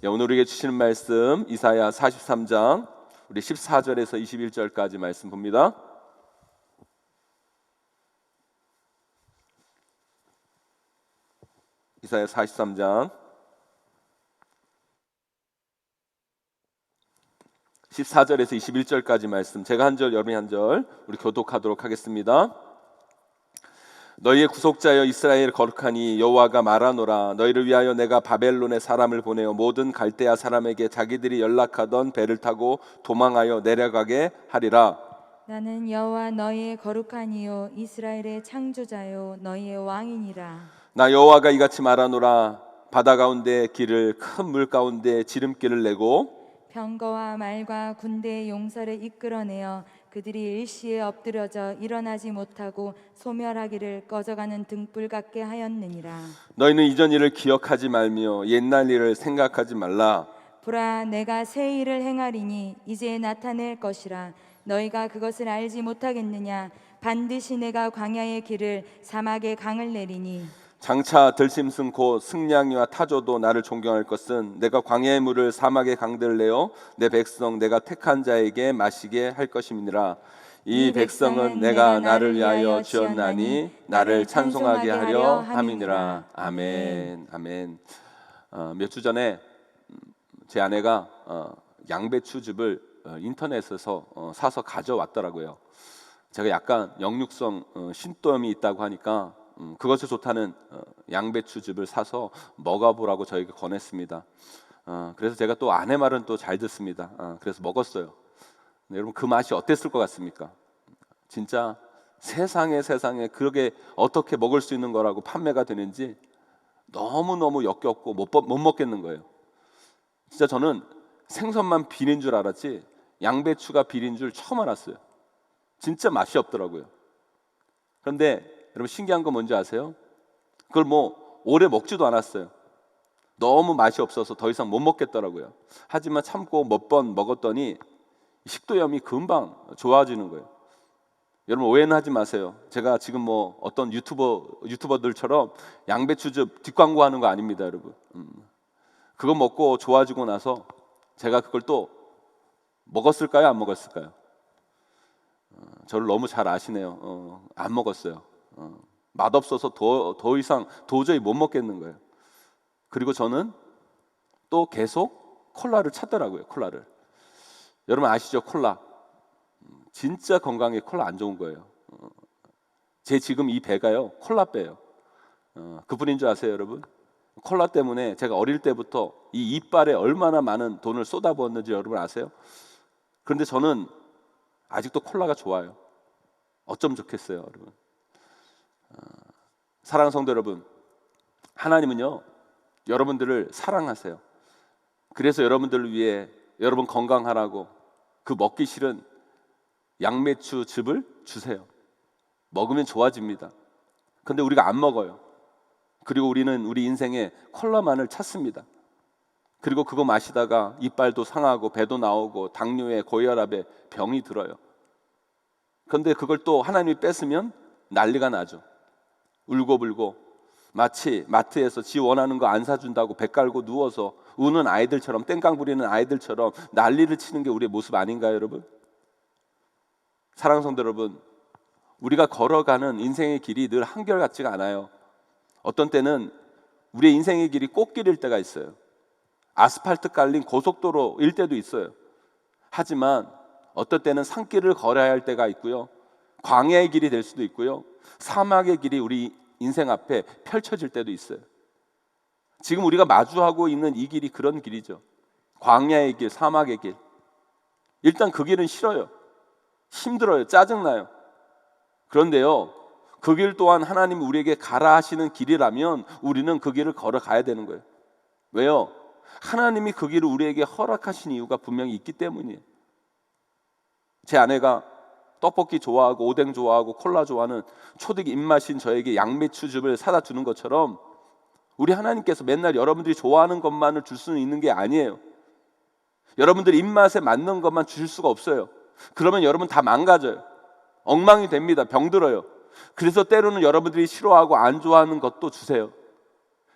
오늘 우리에게 주시는 말씀 이사야 43장 우리 14절에서 21절까지 말씀 봅니다. 이사야 43장 14절에서 21절까지 말씀, 제가 한 절 여러분이 한 절 우리 교독하도록 하겠습니다. 너희의 구속자여 이스라엘 거룩하니 여호와가 말하노라. 너희를 위하여 내가 바벨론에 사람을 보내어 모든 갈대아 사람에게 자기들이 연락하던 배를 타고 도망하여 내려가게 하리라. 나는 여호와 너희의 거룩하니요 이스라엘의 창조자요 너희의 왕이니라. 나 여호와가 이같이 말하노라. 바다 가운데 길을 큰 물 가운데 지름길을 내고 병거와 말과 군대의 용사를 이끌어내어 그들이 일시에 엎드려져 일어나지 못하고 소멸하기를 꺼져가는 등불 같게 하였느니라. 너희는 이전 일을 기억하지 말며 옛날 일을 생각하지 말라. 보라, 내가 새 일을 행하리니 이제 나타낼 것이라. 너희가 그것을 알지 못하겠느냐? 반드시 내가 광야의 길을 사막의 강을 내리니 장차 들짐승 곧 승냥이와 타조도 나를 존경할 것은 내가 광야의 물을 사막의 강들을 내어 내 백성 내가 택한 자에게 마시게 할 것임이니라. 이 백성은 내가 나를 위하여 지었나니 나를 찬송하게 하려 함이니라. 아멘. 아멘. 몇 주 전에 제 아내가 양배추즙을 인터넷에서 사서 가져왔더라고요. 제가 약간 역류성 신도염이 있다고 하니까 그것이 좋다는 양배추즙을 사서 먹어보라고 저에게 권했습니다. 그래서 제가 또 아내 말은 또 잘 듣습니다. 그래서 먹었어요. 여러분, 그 맛이 어땠을 것 같습니까? 진짜 세상에 그렇게 어떻게 먹을 수 있는 거라고 판매가 되는지 너무너무 역겹고 못 먹겠는 거예요. 진짜 저는 생선만 비린 줄 알았지 양배추가 비린 줄 처음 알았어요. 진짜 맛이 없더라고요. 그런데 여러분, 신기한 건 뭔지 아세요? 그걸 오래 먹지도 않았어요. 너무 맛이 없어서 더 이상 못 먹겠더라고요. 하지만 참고 몇 번 먹었더니 식도염이 금방 좋아지는 거예요. 여러분, 오해는 하지 마세요. 제가 지금 어떤 유튜버들처럼 양배추즙 뒷광고하는 거 아닙니다, 여러분. 그거 먹고 좋아지고 나서 제가 그걸 또 먹었을까요, 안 먹었을까요? 저를 너무 잘 아시네요. 안 먹었어요. 맛없어서 더 이상 도저히 못 먹겠는 거예요. 그리고 저는 또 계속 콜라를 찾더라고요. 콜라를. 여러분 아시죠? 콜라. 진짜 건강에 콜라 안 좋은 거예요. 제 지금 이 배가요, 콜라배예요. 그뿐인 줄 아세요, 여러분? 콜라 때문에 제가 어릴 때부터 이 이빨에 얼마나 많은 돈을 쏟아부었는지 여러분 아세요? 그런데 저는 아직도 콜라가 좋아요. 어쩜 좋겠어요, 여러분. 사랑하는 성도 여러분, 하나님은요 여러분들을 사랑하세요. 그래서 여러분들을 위해 여러분 건강하라고 그 먹기 싫은 양배추 즙을 주세요. 먹으면 좋아집니다. 그런데 우리가 안 먹어요. 그리고 우리는 우리 인생에 콜라만을 찾습니다. 그리고 그거 마시다가 이빨도 상하고 배도 나오고 당뇨에 고혈압에 병이 들어요. 그런데 그걸 또 하나님이 뺏으면 난리가 나죠. 울고불고 마치 마트에서 지 원하는 거 안 사준다고 배 깔고 누워서 우는 아이들처럼, 땡깡 부리는 아이들처럼 난리를 치는 게 우리의 모습 아닌가요, 여러분? 사랑하는 성도 여러분, 우리가 걸어가는 인생의 길이 늘 한결같지가 않아요. 어떤 때는 우리의 인생의 길이 꽃길일 때가 있어요. 아스팔트 깔린 고속도로일 때도 있어요. 하지만 어떤 때는 산길을 걸어야 할 때가 있고요, 광야의 길이 될 수도 있고요, 사막의 길이 우리 인생 앞에 펼쳐질 때도 있어요. 지금 우리가 마주하고 있는 이 길이 그런 길이죠. 광야의 길, 사막의 길. 일단 그 길은 싫어요. 힘들어요. 짜증나요. 그런데요, 그 길 또한 하나님이 우리에게 가라 하시는 길이라면 우리는 그 길을 걸어가야 되는 거예요. 왜요? 하나님이 그 길을 우리에게 허락하신 이유가 분명히 있기 때문이에요. 제 아내가 떡볶이 좋아하고 오뎅 좋아하고 콜라 좋아하는 초딩 입맛인 저에게 양배추즙을 사다 주는 것처럼 우리 하나님께서 맨날 여러분들이 좋아하는 것만을 줄 수는 있는 게 아니에요. 여러분들 입맛에 맞는 것만 주실 수가 없어요. 그러면 여러분 다 망가져요. 엉망이 됩니다. 병들어요. 그래서 때로는 여러분들이 싫어하고 안 좋아하는 것도 주세요.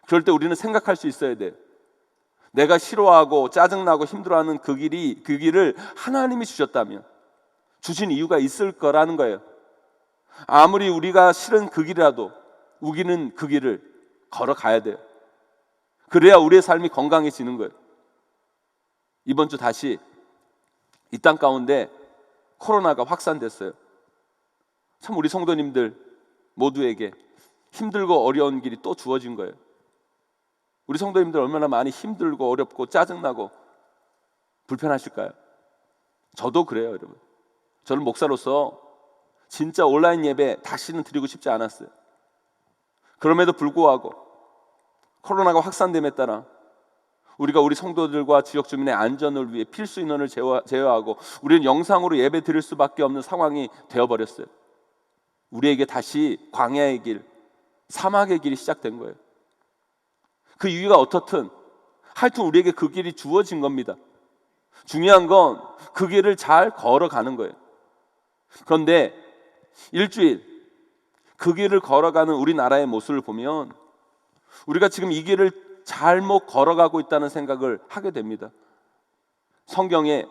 그럴 때 우리는 생각할 수 있어야 돼요. 내가 싫어하고 짜증나고 힘들어하는 그 길을 하나님이 주셨다면 주신 이유가 있을 거라는 거예요. 아무리 우리가 싫은 그 길이라도 우리는 그 길을 걸어가야 돼요. 그래야 우리의 삶이 건강해지는 거예요. 이번 주 다시 이 땅 가운데 코로나가 확산됐어요. 참 우리 성도님들 모두에게 힘들고 어려운 길이 또 주어진 거예요. 우리 성도님들 얼마나 많이 힘들고 어렵고 짜증나고 불편하실까요? 저도 그래요, 여러분. 저는 목사로서 진짜 온라인 예배 다시는 드리고 싶지 않았어요. 그럼에도 불구하고 코로나가 확산됨에 따라 우리가 우리 성도들과 지역 주민의 안전을 위해 필수 인원을 제어하고 우리는 영상으로 예배 드릴 수밖에 없는 상황이 되어버렸어요. 우리에게 다시 광야의 길, 사막의 길이 시작된 거예요. 그 이유가 어떻든 하여튼 우리에게 그 길이 주어진 겁니다. 중요한 건 그 길을 잘 걸어가는 거예요. 그런데 일주일 그 길을 걸어가는 우리나라의 모습을 보면 우리가 지금 이 길을 잘못 걸어가고 있다는 생각을 하게 됩니다. 성경에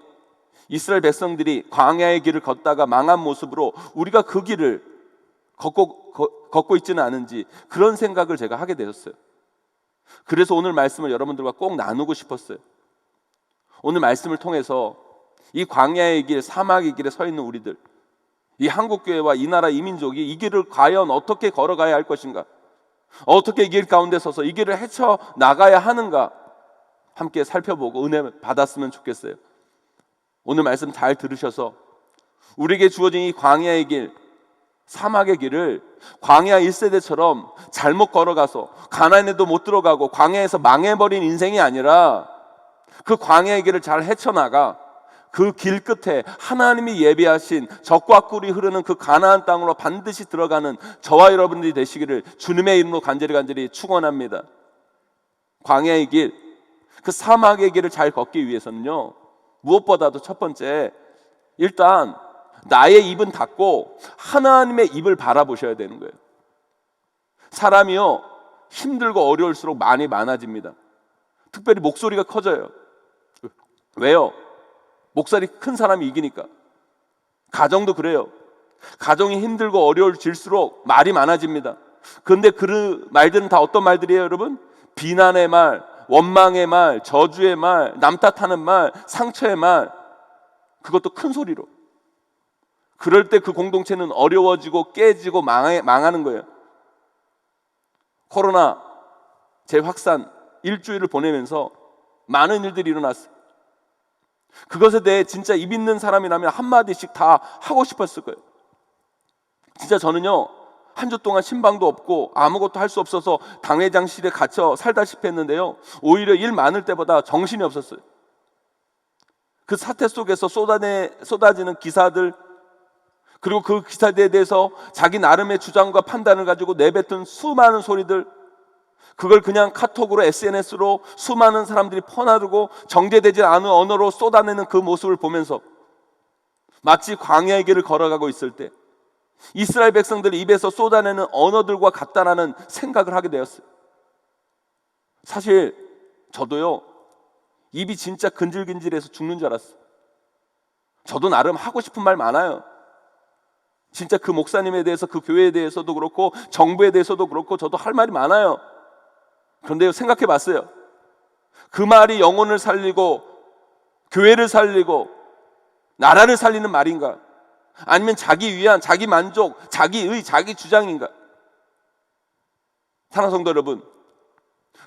이스라엘 백성들이 광야의 길을 걷다가 망한 모습으로 우리가 그 길을 걷고 있지는 않은지 그런 생각을 제가 하게 되었어요. 그래서 오늘 말씀을 여러분들과 꼭 나누고 싶었어요. 오늘 말씀을 통해서 이 광야의 길, 사막의 길에 서 있는 우리들, 이 한국교회와 이 나라 이민족이 이 길을 과연 어떻게 걸어가야 할 것인가, 어떻게 이 길 가운데 서서 이 길을 헤쳐나가야 하는가 함께 살펴보고 은혜 받았으면 좋겠어요. 오늘 말씀 잘 들으셔서 우리에게 주어진 이 광야의 길, 사막의 길을 광야 1세대처럼 잘못 걸어가서 가나안에도 못 들어가고 광야에서 망해버린 인생이 아니라 그 광야의 길을 잘 헤쳐나가 그 길 끝에 하나님이 예비하신 적과 꿀이 흐르는 그 가나안 땅으로 반드시 들어가는 저와 여러분들이 되시기를 주님의 이름으로 간절히 축원합니다. 광야의 길, 그 사막의 길을 잘 걷기 위해서는요, 무엇보다도 첫 번째, 일단 나의 입은 닫고 하나님의 입을 바라보셔야 되는 거예요. 사람이요, 힘들고 어려울수록 말이 많아집니다. 특별히 목소리가 커져요. 왜요? 목소리 큰 사람이 이기니까. 가정도 그래요. 가정이 힘들고 어려워질수록 말이 많아집니다. 그런데 그 말들은 다 어떤 말들이에요, 여러분? 비난의 말, 원망의 말, 저주의 말, 남 탓하는 말, 상처의 말, 그것도 큰 소리로. 그럴 때 그 공동체는 어려워지고 깨지고 망하는 거예요. 코로나 재확산 일주일을 보내면서 많은 일들이 일어났어요. 그것에 대해 진짜 입 있는 사람이라면 한마디씩 다 하고 싶었을 거예요. 진짜 저는요, 한 주 동안 신방도 없고 아무것도 할 수 없어서 당회장실에 갇혀 살다시피 했는데요, 오히려 일 많을 때보다 정신이 없었어요. 그 사태 속에서 쏟아지는 기사들, 그리고 그 기사들에 대해서 자기 나름의 주장과 판단을 가지고 내뱉은 수많은 소리들, 그걸 그냥 카톡으로 SNS로 수많은 사람들이 퍼나르고 정제되지 않은 언어로 쏟아내는 그 모습을 보면서 마치 광야의 길을 걸어가고 있을 때 이스라엘 백성들 입에서 쏟아내는 언어들과 같다라는 생각을 하게 되었어요. 사실 저도요, 입이 진짜 근질근질해서 죽는 줄 알았어요. 저도 나름 하고 싶은 말 많아요. 진짜 그 목사님에 대해서, 그 교회에 대해서도 그렇고 정부에 대해서도 그렇고 저도 할 말이 많아요. 그런데 생각해 봤어요. 그 말이 영혼을 살리고 교회를 살리고 나라를 살리는 말인가? 아니면 자기 위안, 자기 만족, 자기의, 자기 주장인가? 사랑하는 성도 여러분,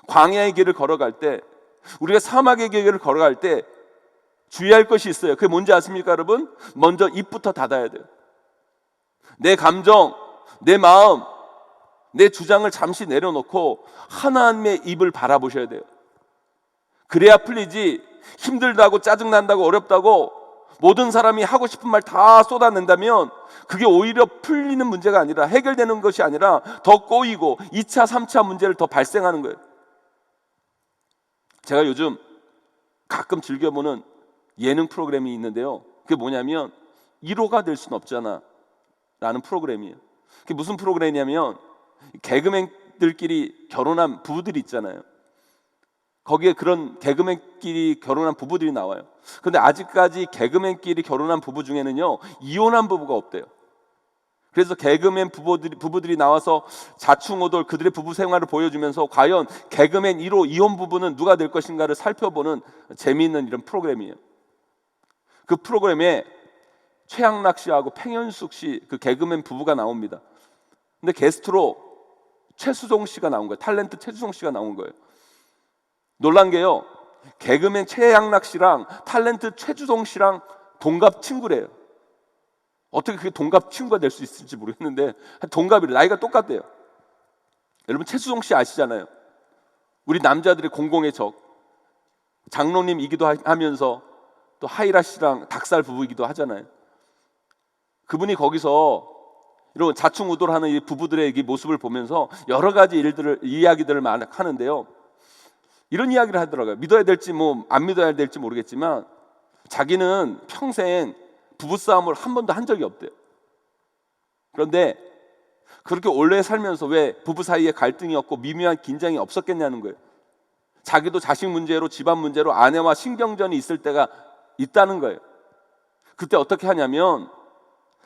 광야의 길을 걸어갈 때, 우리가 사막의 길을 걸어갈 때 주의할 것이 있어요. 그게 뭔지 아십니까, 여러분? 먼저 입부터 닫아야 돼요. 내 감정, 내 마음, 내 주장을 잠시 내려놓고 하나님의 입을 바라보셔야 돼요. 그래야 풀리지, 힘들다고 짜증난다고 어렵다고 모든 사람이 하고 싶은 말 다 쏟아낸다면 그게 오히려 풀리는 문제가 아니라, 해결되는 것이 아니라 더 꼬이고 2차, 3차 문제를 더 발생하는 거예요. 제가 요즘 가끔 즐겨보는 예능 프로그램이 있는데요, 그게 뭐냐면 1호가 될 수는 없잖아 라는 프로그램이에요. 그게 무슨 프로그램이냐면 개그맨들끼리 결혼한 부부들이 있잖아요. 거기에 그런 개그맨끼리 결혼한 부부들이 나와요. 근데 아직까지 개그맨끼리 결혼한 부부 중에는요, 이혼한 부부가 없대요. 그래서 개그맨 부부들이 나와서 자충우돌 그들의 부부 생활을 보여주면서 과연 개그맨 1호 이혼 부부는 누가 될 것인가를 살펴보는 재미있는 이런 프로그램이에요. 그 프로그램에 최양락 씨하고 팽현숙 씨, 그 개그맨 부부가 나옵니다. 근데 게스트로 최수종 씨가 나온 거예요. 탤런트 최수종 씨가 나온 거예요. 놀란 게요, 개그맨 최양락 씨랑 탤런트 최수종 씨랑 동갑 친구래요. 어떻게 그게 동갑 친구가 될 수 있을지 모르겠는데 동갑이래. 나이가 똑같대요. 여러분, 최수종 씨 아시잖아요. 우리 남자들의 공공의 적, 장로님이기도 하면서 또 하이라 씨랑 닭살 부부이기도 하잖아요. 그분이 거기서 이런 자충우돌하는 이 부부들의 이 모습을 보면서 여러 가지 이야기들을 하는데요, 이런 이야기를 하더라고요. 믿어야 될지 안 믿어야 될지 모르겠지만 자기는 평생 부부싸움을 한 번도 한 적이 없대요. 그런데 그렇게 오래 살면서 왜 부부 사이에 갈등이 없고 미묘한 긴장이 없었겠냐는 거예요. 자기도 자식 문제로, 집안 문제로 아내와 신경전이 있을 때가 있다는 거예요. 그때 어떻게 하냐면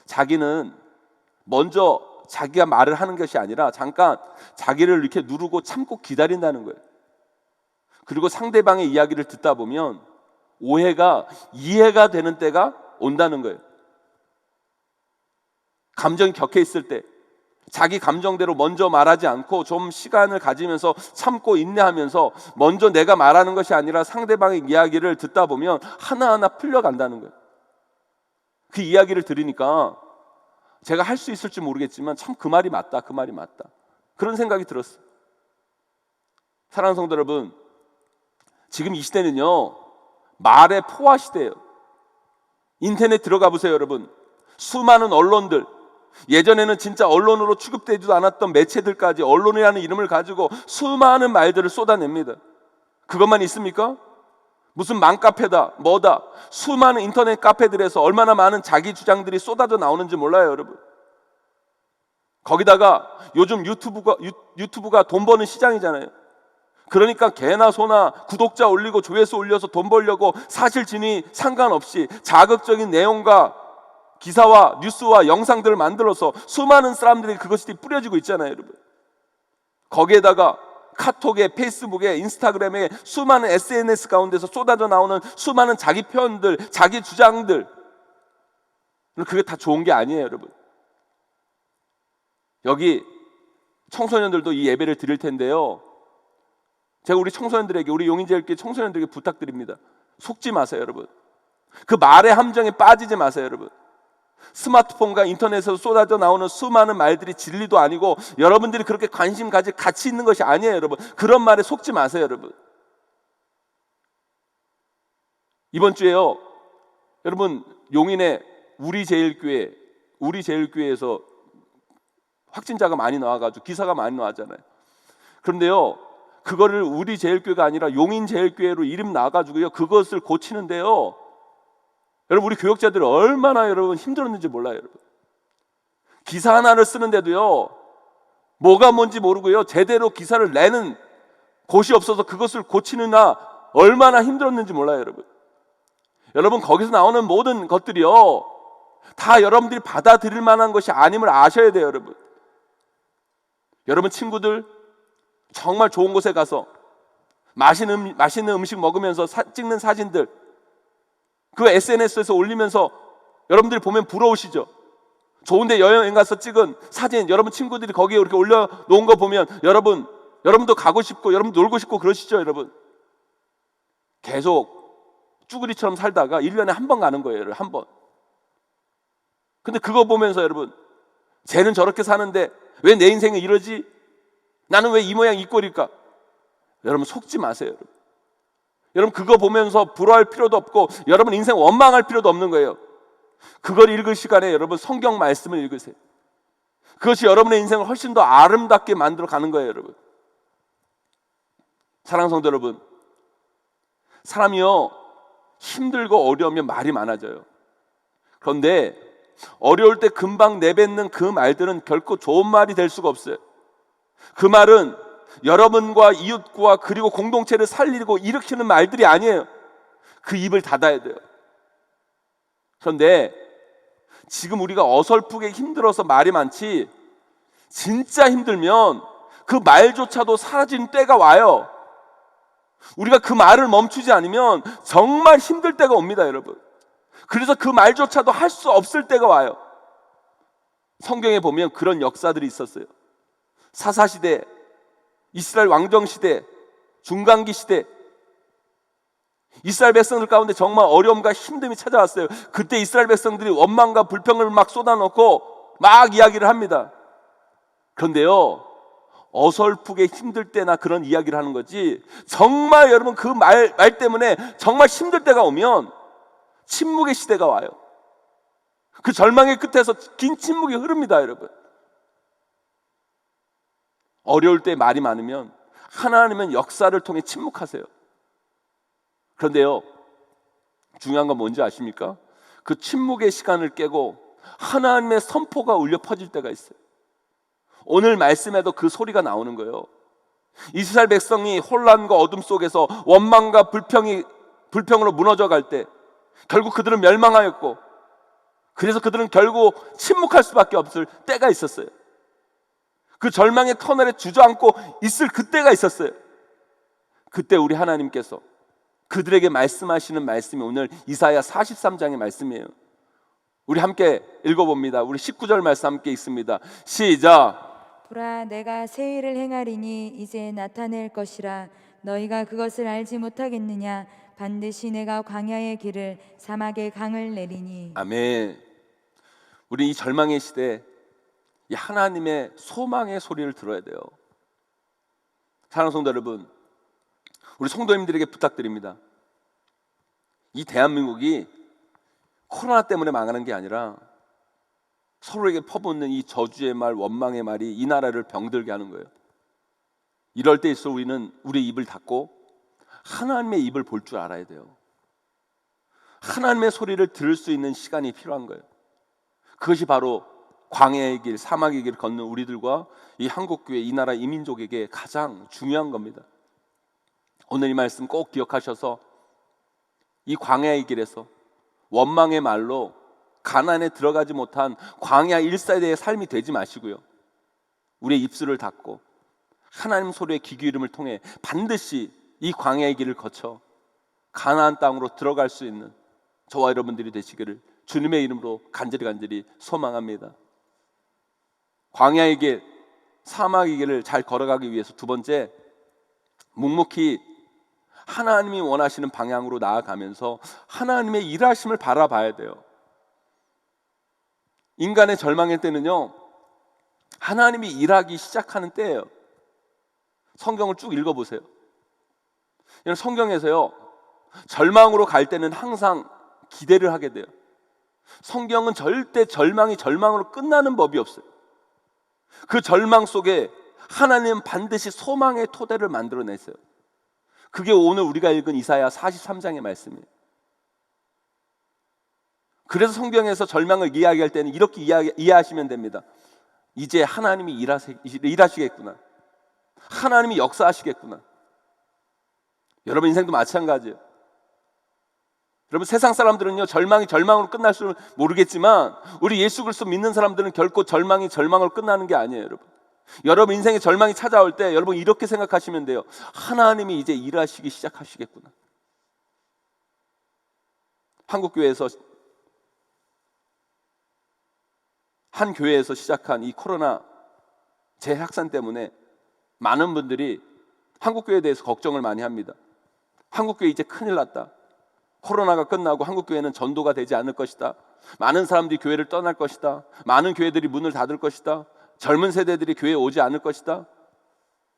자기는 먼저 자기가 말을 하는 것이 아니라 잠깐 자기를 이렇게 누르고 참고 기다린다는 거예요. 그리고 상대방의 이야기를 듣다 보면 오해가 이해가 되는 때가 온다는 거예요. 감정이 격해 있을 때 자기 감정대로 먼저 말하지 않고 좀 시간을 가지면서 참고 인내하면서 먼저 내가 말하는 것이 아니라 상대방의 이야기를 듣다 보면 하나하나 풀려간다는 거예요. 그 이야기를 들으니까 제가 할 수 있을지 모르겠지만 참 그 말이 맞다, 그 말이 맞다, 그런 생각이 들었어요. 사랑하는 성도 여러분, 지금 이 시대는요, 말의 포화 시대예요. 인터넷 들어가 보세요, 여러분. 수많은 언론들, 예전에는 진짜 언론으로 취급되지도 않았던 매체들까지 언론이라는 이름을 가지고 수많은 말들을 쏟아냅니다. 그것만 있습니까? 무슨 맘카페다, 뭐다, 수많은 인터넷 카페들에서 얼마나 많은 자기 주장들이 쏟아져 나오는지 몰라요, 여러분. 거기다가 요즘 유튜브가 돈 버는 시장이잖아요. 그러니까 개나 소나 구독자 올리고 조회수 올려서 돈 벌려고 사실 진위 상관없이 자극적인 내용과 기사와 뉴스와 영상들을 만들어서 수많은 사람들이 그것이 뿌려지고 있잖아요, 여러분. 거기에다가 카톡에, 페이스북에, 인스타그램에 수많은 SNS 가운데서 쏟아져 나오는 수많은 자기 표현들, 자기 주장들, 그게 다 좋은 게 아니에요, 여러분. 여기 청소년들도 이 예배를 드릴 텐데요, 제가 우리 청소년들에게, 우리 용인제일교회 청소년들에게 부탁드립니다. 속지 마세요, 여러분. 그 말의 함정에 빠지지 마세요, 여러분. 스마트폰과 인터넷에서 쏟아져 나오는 수많은 말들이 진리도 아니고 여러분들이 그렇게 관심 가질 가치 있는 것이 아니에요, 여러분. 그런 말에 속지 마세요, 여러분. 이번 주에요, 여러분, 용인의 우리 제일교회에서 확진자가 많이 나와가지고 기사가 많이 나왔잖아요. 그런데요, 그거를 우리 제일교회가 아니라 용인 제일교회로 이름 나와가지고요, 그것을 고치는데요, 여러분, 우리 교역자들이 얼마나 여러분 힘들었는지 몰라요, 여러분. 기사 하나를 쓰는데도요, 뭐가 뭔지 모르고요, 제대로 기사를 내는 곳이 없어서 그것을 고치느냐 얼마나 힘들었는지 몰라요, 여러분. 여러분, 거기서 나오는 모든 것들이요, 다 여러분들이 받아들일 만한 것이 아님을 아셔야 돼요, 여러분. 여러분 친구들 정말 좋은 곳에 가서 맛있는 음식 먹으면서 찍는 사진들, 그 SNS에서 올리면서 여러분들이 보면 부러우시죠? 좋은데 여행 가서 찍은 사진, 여러분 친구들이 거기에 이렇게 올려놓은 거 보면 여러분도 가고 싶고 여러분 놀고 싶고 그러시죠, 여러분? 계속 쭈구리처럼 살다가 1년에 한 번 가는 거예요, 여러분, 한 번. 근데 그거 보면서 여러분, 쟤는 저렇게 사는데 왜 내 인생은 이러지? 나는 왜 이 모양 이 꼴일까? 여러분, 속지 마세요, 여러분. 여러분, 그거 보면서 부러워할 필요도 없고 여러분 인생 원망할 필요도 없는 거예요. 그걸 읽을 시간에 여러분 성경 말씀을 읽으세요. 그것이 여러분의 인생을 훨씬 더 아름답게 만들어 가는 거예요, 여러분. 사랑하는 성도 여러분, 사람이요, 힘들고 어려우면 말이 많아져요. 그런데 어려울 때 금방 내뱉는 그 말들은 결코 좋은 말이 될 수가 없어요. 그 말은 여러분과 이웃과 그리고 공동체를 살리고 일으키는 말들이 아니에요. 그 입을 닫아야 돼요. 그런데 지금 우리가 어설프게 힘들어서 말이 많지, 진짜 힘들면 그 말조차도 사라지는 때가 와요. 우리가 그 말을 멈추지 않으면 정말 힘들 때가 옵니다, 여러분. 그래서 그 말조차도 할 수 없을 때가 와요. 성경에 보면 그런 역사들이 있었어요. 사사시대, 이스라엘 왕정시대, 중간기 시대, 이스라엘 백성들 가운데 정말 어려움과 힘듦이 찾아왔어요. 그때 이스라엘 백성들이 원망과 불평을 막 쏟아놓고 막 이야기를 합니다. 그런데요, 어설프게 힘들 때나 그런 이야기를 하는 거지, 정말 여러분 그 말 때문에 정말 힘들 때가 오면 침묵의 시대가 와요. 그 절망의 끝에서 긴 침묵이 흐릅니다, 여러분. 어려울 때 말이 많으면 하나님은 역사를 통해 침묵하세요. 그런데요, 중요한 건 뭔지 아십니까? 그 침묵의 시간을 깨고 하나님의 선포가 울려 퍼질 때가 있어요. 오늘 말씀에도 그 소리가 나오는 거예요. 이스라엘 백성이 혼란과 어둠 속에서 원망과 불평으로 무너져 갈 때 결국 그들은 멸망하였고, 그래서 그들은 결국 침묵할 수밖에 없을 때가 있었어요. 그 절망의 터널에 주저앉고 있을 그때가 있었어요. 그때 우리 하나님께서 그들에게 말씀하시는 말씀이 오늘 이사야 43장의 말씀이에요. 우리 함께 읽어봅니다. 우리 19절 말씀 함께 읽습니다. 시작. 보라, 내가 새 일을 행하리니 이제 나타낼 것이라. 너희가 그것을 알지 못하겠느냐? 반드시 내가 광야의 길을 사막의 강을 내리니. 아멘. 우리 이 절망의 시대에 이 하나님의 소망의 소리를 들어야 돼요. 사랑하는 성도 여러분, 우리 성도님들에게 부탁드립니다. 이 대한민국이 코로나 때문에 망하는 게 아니라 서로에게 퍼붓는 이 저주의 말, 원망의 말이 이 나라를 병들게 하는 거예요. 이럴 때일수록 우리는 우리 입을 닫고 하나님의 입을 볼 줄 알아야 돼요. 하나님의 소리를 들을 수 있는 시간이 필요한 거예요. 그것이 바로 광야의 길, 사막의 길을 걷는 우리들과 이 한국교회, 이 나라 이민족에게 가장 중요한 겁니다. 오늘 이 말씀 꼭 기억하셔서 이 광야의 길에서 원망의 말로 가나안에 들어가지 못한 광야 1세대의 삶이 되지 마시고요, 우리의 입술을 닫고 하나님 소리의 귀 기울임을 통해 반드시 이 광야의 길을 거쳐 가나안 땅으로 들어갈 수 있는 저와 여러분들이 되시기를 주님의 이름으로 간절히 소망합니다. 광야의 길, 사막의 길을 잘 걸어가기 위해서 두 번째, 묵묵히 하나님이 원하시는 방향으로 나아가면서 하나님의 일하심을 바라봐야 돼요. 인간의 절망의 때는요, 하나님이 일하기 시작하는 때예요. 성경을 쭉 읽어보세요. 성경에서요, 절망으로 갈 때는 항상 기대를 하게 돼요. 성경은 절대 절망이 절망으로 끝나는 법이 없어요. 그 절망 속에 하나님은 반드시 소망의 토대를 만들어냈어요. 그게 오늘 우리가 읽은 이사야 43장의 말씀이에요. 그래서 성경에서 절망을 이야기할 때는 이렇게 이해하시면 됩니다. 이제 하나님이 일하시겠구나. 하나님이 역사하시겠구나. 여러분 인생도 마찬가지예요. 여러분 세상 사람들은요, 절망이 절망으로 끝날 줄 모르겠지만 우리 예수 그리스도 믿는 사람들은 결코 절망이 절망으로 끝나는 게 아니에요. 여러분 인생에 절망이 찾아올 때 여러분 이렇게 생각하시면 돼요. 하나님이 이제 일하시기 시작하시겠구나. 한국교회에서, 한 교회에서 시작한 이 코로나 재확산 때문에 많은 분들이 한국교회에 대해서 걱정을 많이 합니다. 한국교회 이제 큰일 났다. 코로나가 끝나고 한국교회는 전도가 되지 않을 것이다. 많은 사람들이 교회를 떠날 것이다. 많은 교회들이 문을 닫을 것이다. 젊은 세대들이 교회에 오지 않을 것이다.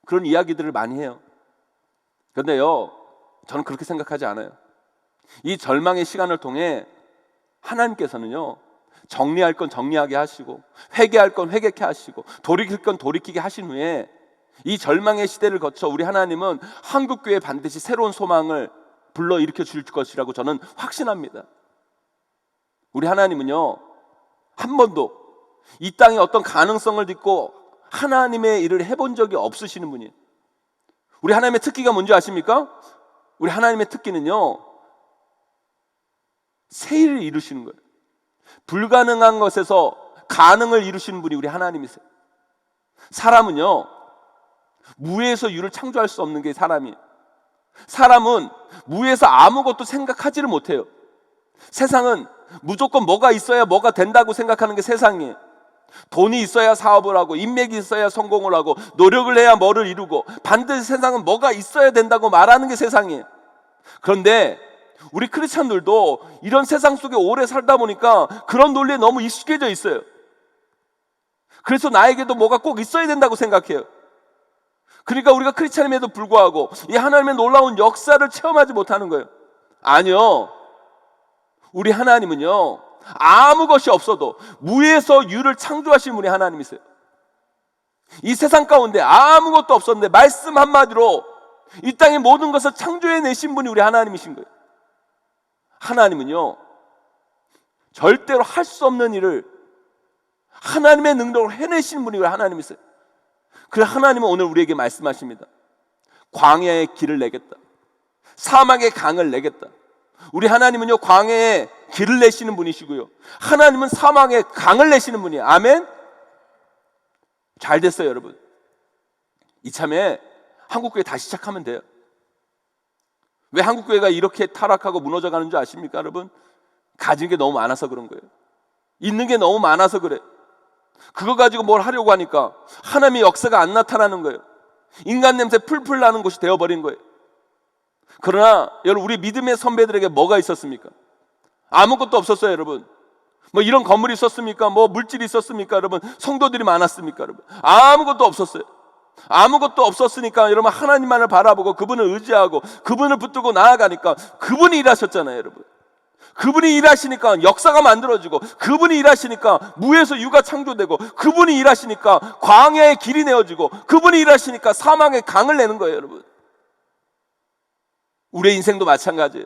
그런 이야기들을 많이 해요. 그런데요, 저는 그렇게 생각하지 않아요. 이 절망의 시간을 통해 하나님께서는요, 정리할 건 정리하게 하시고 회개할 건 회개케 하시고 돌이킬 건 돌이키게 하신 후에 이 절망의 시대를 거쳐 우리 하나님은 한국교회에 반드시 새로운 소망을 불러일으켜 줄 것이라고 저는 확신합니다. 우리 하나님은요, 한 번도 이 땅에 어떤 가능성을 딛고 하나님의 일을 해본 적이 없으시는 분이에요. 우리 하나님의 특기가 뭔지 아십니까? 우리 하나님의 특기는요, 새 일을 이루시는 거예요. 불가능한 것에서 가능을 이루시는 분이 우리 하나님이세요. 사람은요, 무에서 유를 창조할 수 없는 게 사람이에요. 사람은 무에서 아무것도 생각하지를 못해요. 세상은 무조건 뭐가 있어야 뭐가 된다고 생각하는 게 세상이에요. 돈이 있어야 사업을 하고, 인맥이 있어야 성공을 하고, 노력을 해야 뭐를 이루고, 반드시 세상은 뭐가 있어야 된다고 말하는 게 세상이에요. 그런데 우리 크리스찬들도 이런 세상 속에 오래 살다 보니까 그런 논리에 너무 익숙해져 있어요. 그래서 나에게도 뭐가 꼭 있어야 된다고 생각해요. 그러니까 우리가 크리스찬임에도 불구하고 이 하나님의 놀라운 역사를 체험하지 못하는 거예요. 아니요, 우리 하나님은요, 아무 것이 없어도 무에서 유를 창조하신 분이 하나님이세요. 이 세상 가운데 아무것도 없었는데 말씀 한마디로 이 땅의 모든 것을 창조해내신 분이 우리 하나님이신 거예요. 하나님은요, 절대로 할 수 없는 일을 하나님의 능력으로 해내시는 분이 우리 하나님이세요. 그래서 하나님은 오늘 우리에게 말씀하십니다. 광야의 길을 내겠다, 사막의 강을 내겠다. 우리 하나님은요, 광야에 길을 내시는 분이시고요, 하나님은 사막에 강을 내시는 분이에요. 아멘. 잘 됐어요, 여러분. 이참에 한국교회 다시 시작하면 돼요. 왜 한국교회가 이렇게 타락하고 무너져 가는 줄 아십니까, 여러분? 가진 게 너무 많아서 그런 거예요. 있는 게 너무 많아서 그래. 그거 가지고 뭘 하려고 하니까 하나님의 역사가 안 나타나는 거예요. 인간 냄새 풀풀 나는 곳이 되어버린 거예요. 그러나 여러분, 우리 믿음의 선배들에게 뭐가 있었습니까? 아무것도 없었어요, 여러분. 뭐 이런 건물이 있었습니까? 뭐 물질이 있었습니까, 여러분? 성도들이 많았습니까, 여러분? 아무것도 없었어요. 아무것도 없었으니까 여러분, 하나님만을 바라보고 그분을 의지하고 그분을 붙들고 나아가니까 그분이 일하셨잖아요, 여러분. 그분이 일하시니까 역사가 만들어지고, 그분이 일하시니까 무에서 유가 창조되고, 그분이 일하시니까 광야의 길이 내어지고, 그분이 일하시니까 사막의 강을 내는 거예요, 여러분. 우리의 인생도 마찬가지예요.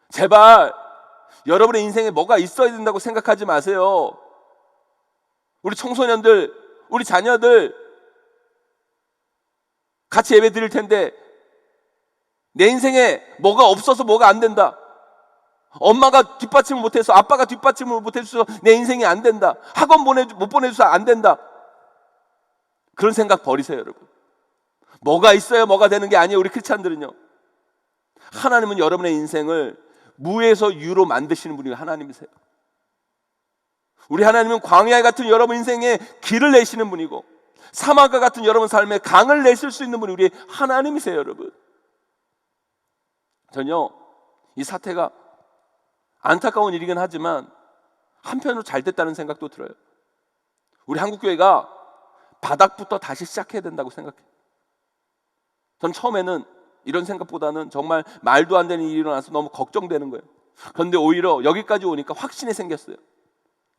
제발 여러분의 인생에 뭐가 있어야 된다고 생각하지 마세요. 우리 청소년들, 우리 자녀들 같이 예배 드릴 텐데 내 인생에 뭐가 없어서 뭐가 안 된다, 엄마가 뒷받침을 못해서, 아빠가 뒷받침을 못해서 내 인생이 안 된다, 학원 못 보내줘서 안 된다, 그런 생각 버리세요, 여러분. 뭐가 있어야 뭐가 되는 게 아니에요. 우리 크리스찬들은요, 하나님은 여러분의 인생을 무에서 유로 만드시는 분이 하나님이세요. 우리 하나님은 광야 같은 여러분 인생에 길을 내시는 분이고, 사막과 같은 여러분 삶에 강을 내실 수 있는 분이 우리 하나님이세요, 여러분. 전혀 이 사태가 안타까운 일이긴 하지만 한편으로 잘 됐다는 생각도 들어요. 우리 한국교회가 바닥부터 다시 시작해야 된다고 생각해요. 전 처음에는 이런 생각보다는 정말 말도 안 되는 일이 일어나서 너무 걱정되는 거예요. 그런데 오히려 여기까지 오니까 확신이 생겼어요.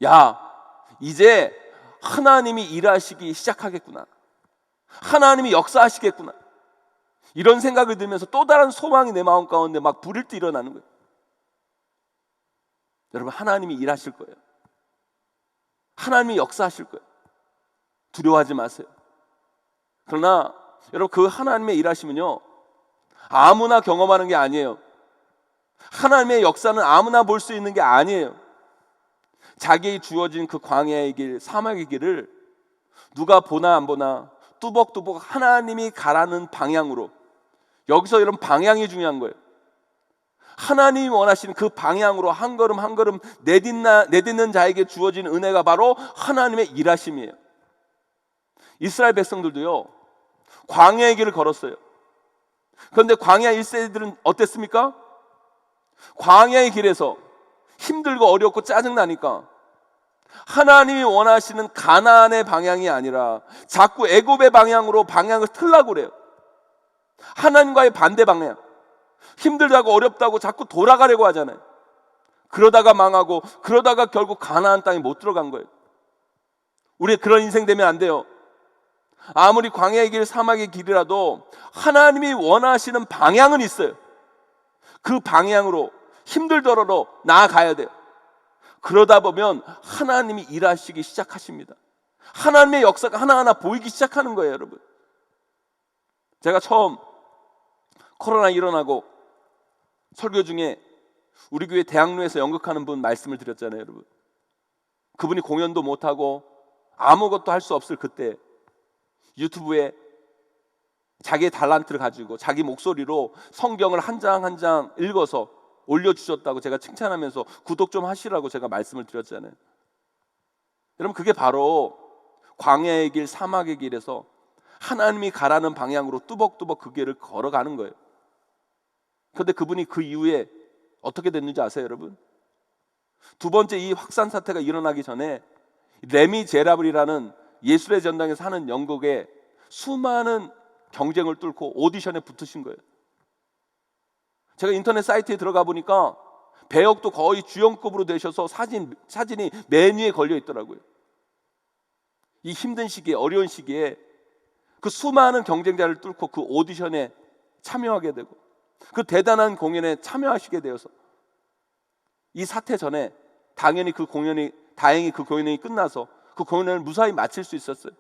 야, 이제 하나님이 일하시기 시작하겠구나, 하나님이 역사하시겠구나, 이런 생각을 들면서 또 다른 소망이 내 마음 가운데 막 불일 듯 일어나는 거예요. 여러분, 하나님이 일하실 거예요. 하나님이 역사하실 거예요. 두려워하지 마세요. 그러나 여러분, 그 하나님의 일하심은요, 아무나 경험하는 게 아니에요. 하나님의 역사는 아무나 볼 수 있는 게 아니에요. 자기의 주어진 그 광야의 길, 사막의 길을 누가 보나 안 보나 뚜벅뚜벅 하나님이 가라는 방향으로, 여기서 이런 방향이 중요한 거예요. 하나님이 원하시는 그 방향으로 한 걸음 한 걸음 내딛는 자에게 주어진 은혜가 바로 하나님의 일하심이에요. 이스라엘 백성들도요, 광야의 길을 걸었어요. 그런데 광야 1세들은 어땠습니까? 광야의 길에서 힘들고 어렵고 짜증나니까 하나님이 원하시는 가나안의 방향이 아니라 자꾸 애굽의 방향으로 방향을 틀려고 그래요. 하나님과의 반대 방향. 힘들다고 어렵다고 자꾸 돌아가려고 하잖아요. 그러다가 망하고, 그러다가 결국 가나안 땅에 못 들어간 거예요. 우리 그런 인생 되면 안 돼요. 아무리 광야의 길, 사막의 길이라도 하나님이 원하시는 방향은 있어요. 그 방향으로 힘들더라도 나아가야 돼요. 그러다 보면 하나님이 일하시기 시작하십니다. 하나님의 역사가 하나하나 보이기 시작하는 거예요, 여러분. 제가 처음 코로나 일어나고 설교 중에 우리 교회 대학로에서 연극하는 분 말씀을 드렸잖아요, 여러분. 그분이 공연도 못하고 아무것도 할 수 없을 그때 유튜브에 자기의 달란트를 가지고 자기 목소리로 성경을 한 장 한 장 읽어서 올려주셨다고 제가 칭찬하면서 구독 좀 하시라고 제가 말씀을 드렸잖아요. 여러분, 그게 바로 광야의 길, 사막의 길에서 하나님이 가라는 방향으로 뚜벅뚜벅 그 길을 걸어가는 거예요. 그런데 그분이 그 이후에 어떻게 됐는지 아세요, 여러분? 두 번째 이 확산 사태가 일어나기 전에 레미제라블이라는 예술의 전당에서 하는 연극에 수많은 경쟁을 뚫고 오디션에 붙으신 거예요. 제가 인터넷 사이트에 들어가 보니까 배역도 거의 주연급으로 되셔서 사진이 메뉴에 걸려 있더라고요. 이 힘든 시기에, 어려운 시기에 그 수많은 경쟁자를 뚫고 그 오디션에 참여하게 되고 그 대단한 공연에 참여하시게 되어서 이 사태 전에 다행히 그 공연이 끝나서 그 공연을 무사히 마칠 수 있었어요.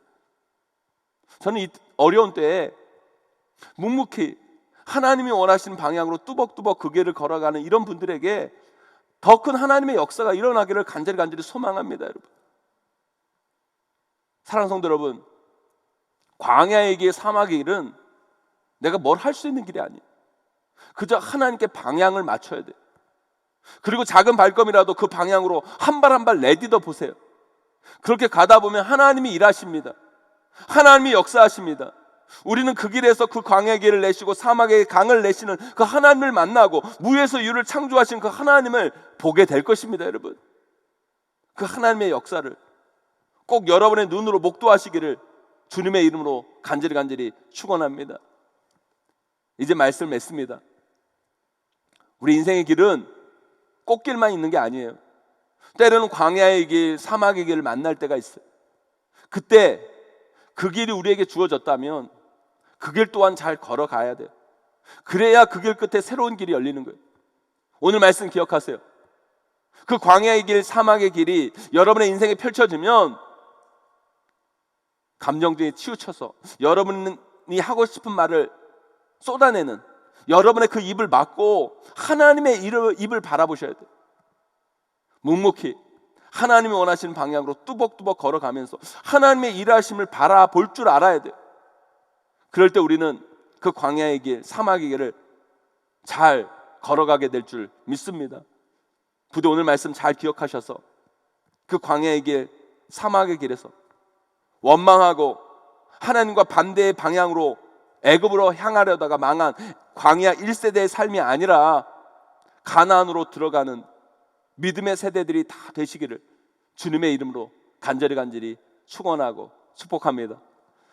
저는 이 어려운 때에 묵묵히 하나님이 원하시는 방향으로 뚜벅뚜벅 그 길을 걸어가는 이런 분들에게 더 큰 하나님의 역사가 일어나기를 간절히 소망합니다, 여러분. 사랑하는 성도 여러분, 광야의 길, 사막의 길은 내가 뭘 할 수 있는 길이 아니에요. 그저 하나님께 방향을 맞춰야 돼요. 그리고 작은 발걸음이라도 그 방향으로 한 발 한 발 내딛어 보세요. 그렇게 가다 보면 하나님이 일하십니다. 하나님이 역사하십니다. 우리는 그 길에서 그 광야의 길을 내시고 사막의 강을 내시는 그 하나님을 만나고 무에서 유를 창조하신 그 하나님을 보게 될 것입니다, 여러분. 그 하나님의 역사를 꼭 여러분의 눈으로 목도하시기를 주님의 이름으로 간절히 축원합니다. 이제 말씀을 맺습니다. 우리 인생의 길은 꽃길만 있는 게 아니에요. 때로는 광야의 길, 사막의 길을 만날 때가 있어요. 그때 그 길이 우리에게 주어졌다면 그 길 또한 잘 걸어가야 돼요. 그래야 그 길 끝에 새로운 길이 열리는 거예요. 오늘 말씀 기억하세요. 그 광야의 길, 사막의 길이 여러분의 인생에 펼쳐지면 감정적인 치우쳐서 여러분이 하고 싶은 말을 쏟아내는, 여러분의 그 입을 막고 하나님의 입을 바라보셔야 돼요. 묵묵히 하나님이 원하시는 방향으로 뚜벅뚜벅 걸어가면서 하나님의 일하심을 바라볼 줄 알아야 돼요. 그럴 때 우리는 그 광야의 길, 사막의 길을 잘 걸어가게 될 줄 믿습니다. 부디 오늘 말씀 잘 기억하셔서 그 광야의 길, 사막의 길에서 원망하고 하나님과 반대의 방향으로 애굽으로 향하려다가 망한 광야 1세대의 삶이 아니라 가나안으로 들어가는 믿음의 세대들이 다 되시기를 주님의 이름으로 간절히 축원하고 축복합니다.